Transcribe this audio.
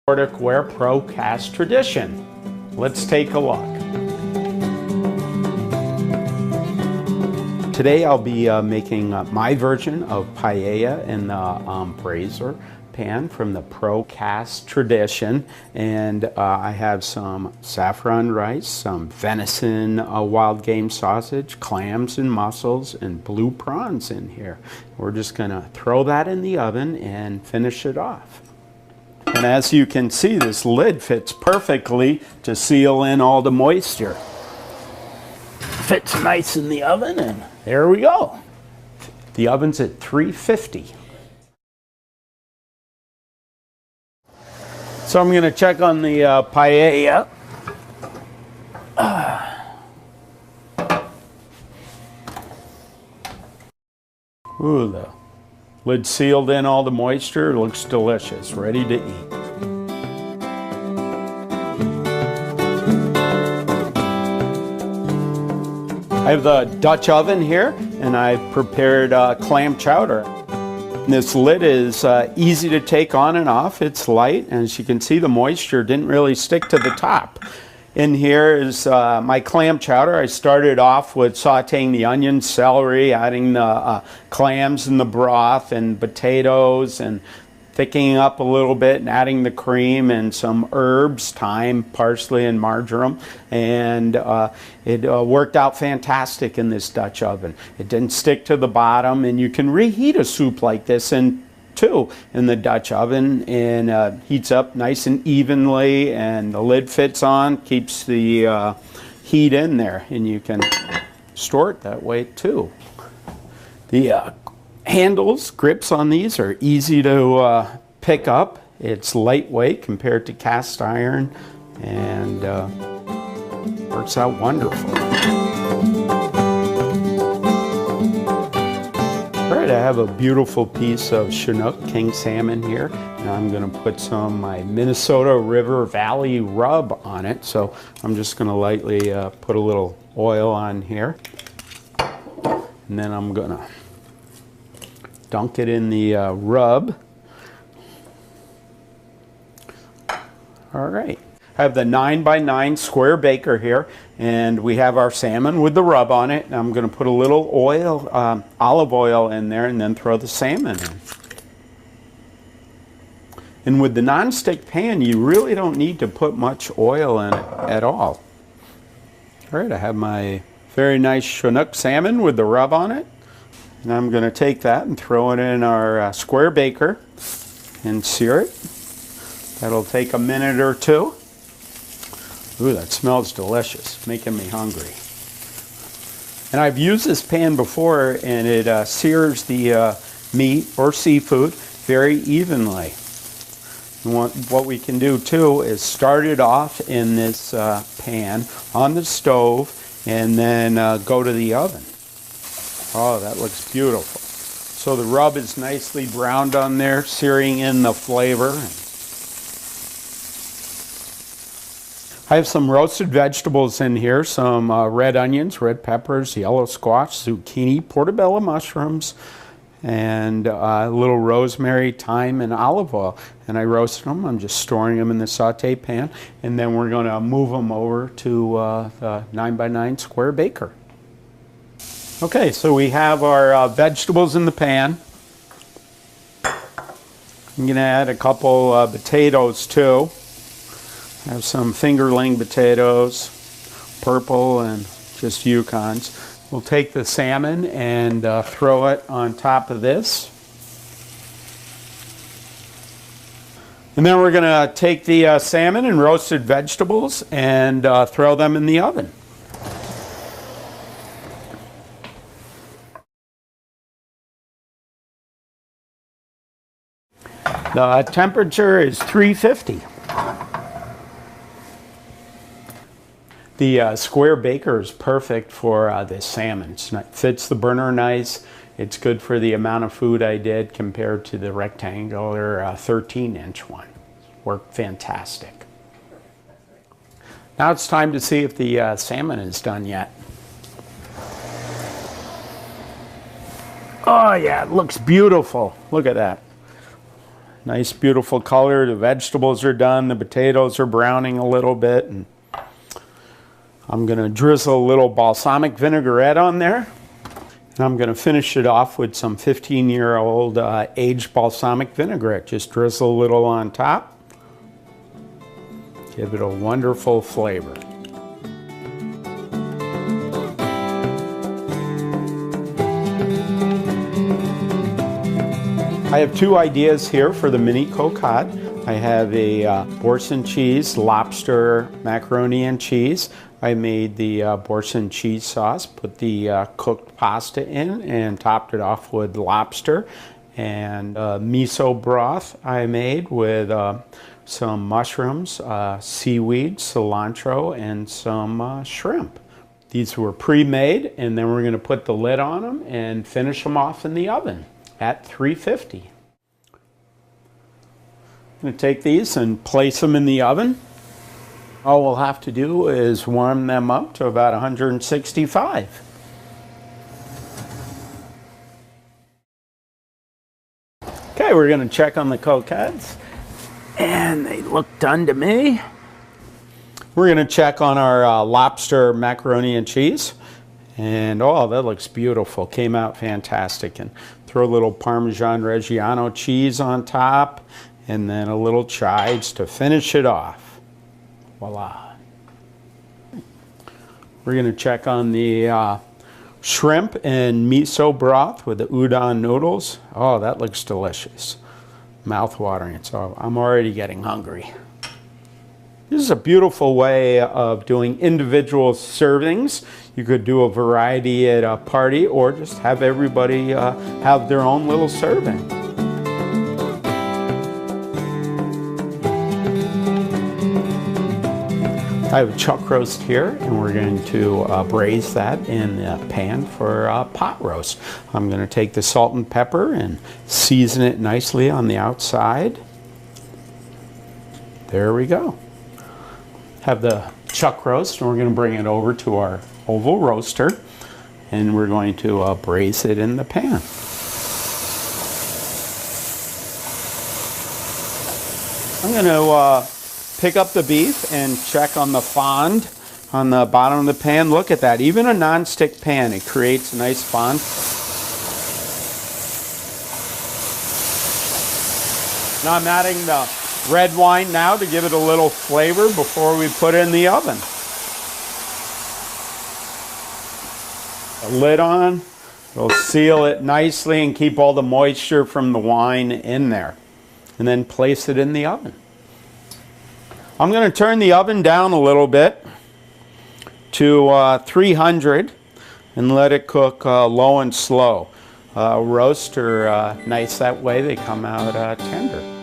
Nordic Ware Pro Cast tradition. Let's take a look. Today I'll be making my version of paella in the brazier pan from the Pro Cast tradition, and I have some saffron rice, some venison wild game sausage, clams and mussels, and blue prawns in here. We're just gonna throw that in the oven and finish it off. And as you can see, this lid fits perfectly to seal in all the moisture. Fits nice in the oven, and there we go. The oven's at 350. So I'm going to check on the paella. Ooh, the lid sealed in all the moisture. Looks delicious, ready to eat. I have the Dutch oven here, and I've prepared clam chowder. This lid is easy to take on and off. It's light, and as you can see, the moisture didn't really stick to the top. In here is my clam chowder. I started off with sauteing the onion, celery, adding the clams in the broth and potatoes, and thickening up a little bit and adding the cream and some herbs, thyme, parsley, and marjoram. And it worked out fantastic in this Dutch oven. It didn't stick to the bottom, and you can reheat a soup like this in the Dutch oven, and heats up nice and evenly, and the lid fits on, keeps the heat in there, and you can store it that way too. The handles, grips on these are easy to pick up. It's lightweight compared to cast iron, and works out wonderful. All right, I have a beautiful piece of Chinook king salmon here, and I'm going to put some of my Minnesota River Valley rub on it. So I'm just going to lightly put a little oil on here, and then I'm going to dunk it in the rub. All right. I have the 9x9 square baker here, and we have our salmon with the rub on it. And I'm going to put a little oil, olive oil in there, and then throw the salmon in. And with the nonstick pan, you really don't need to put much oil in it at all. All right, I have my very nice Chinook salmon with the rub on it. And I'm going to take that and throw it in our square baker and sear it. That'll take a minute or two. Ooh, that smells delicious, making me hungry. And I've used this pan before, and it sears the meat or seafood very evenly. And what we can do too is start it off in this pan on the stove, and then go to the oven. Oh, that looks beautiful. So the rub is nicely browned on there, searing in the flavor. I have some roasted vegetables in here, some red onions, red peppers, yellow squash, zucchini, portobello mushrooms, and a little rosemary, thyme, and olive oil. And I roasted them. I'm just storing them in the saute pan, and then we're going to move them over to the 9x9 square baker. Okay, so we have our vegetables in the pan. I'm going to add a couple potatoes too. I have some fingerling potatoes, purple and just Yukons. We'll take the salmon and throw it on top of this. And then we're going to take the salmon and roasted vegetables and throw them in the oven. The temperature is 350. The square baker is perfect for this salmon. It fits the burner nice. It's good for the amount of food I did compared to the rectangular 13-inch one. Worked fantastic. Now it's time to see if the salmon is done yet. Oh yeah, it looks beautiful. Look at that. Nice, beautiful color. The vegetables are done. The potatoes are browning a little bit. And I'm going to drizzle a little balsamic vinaigrette on there. And I'm going to finish it off with some 15-year-old aged balsamic vinaigrette. Just drizzle a little on top. Give it a wonderful flavor. I have two ideas here for the mini cocotte. I have a boursin cheese, lobster, macaroni and cheese. I made the boursin cheese sauce, put the cooked pasta in, and topped it off with lobster. And miso broth I made with some mushrooms, seaweed, cilantro, and some shrimp. These were pre-made, and then we're going to put the lid on them and finish them off in the oven at 350. I'm going to take these and place them in the oven. All we'll have to do is warm them up to about 165. Okay, we're going to check on the coquettes, and they look done to me. We're going to check on our lobster macaroni and cheese. And oh, that looks beautiful. Came out fantastic. And throw a little Parmesan Reggiano cheese on top, and then a little chives to finish it off. Voila. We're going to check on the shrimp and miso broth with the udon noodles. Oh, that looks delicious. Mouth-watering. So I'm already getting hungry. This is a beautiful way of doing individual servings. You could do a variety at a party, or just have everybody have their own little serving. I have a chuck roast here, and we're going to braise that in the pan for pot roast. I'm going to take the salt and pepper and season it nicely on the outside. There we go. Have the chuck roast, and we're going to bring it over to our oval roaster, and we're going to braise it in the pan. I'm going to pick up the beef and check on the fond on the bottom of the pan. Look at that. Even a non-stick pan, it creates a nice fond. Now I'm adding the red wine now to give it a little flavor before we put it in the oven. The lid on, it'll seal it nicely and keep all the moisture from the wine in there. And then place it in the oven. I'm going to turn the oven down a little bit to 300 and let it cook low and slow. Roast are nice that way, they come out tender.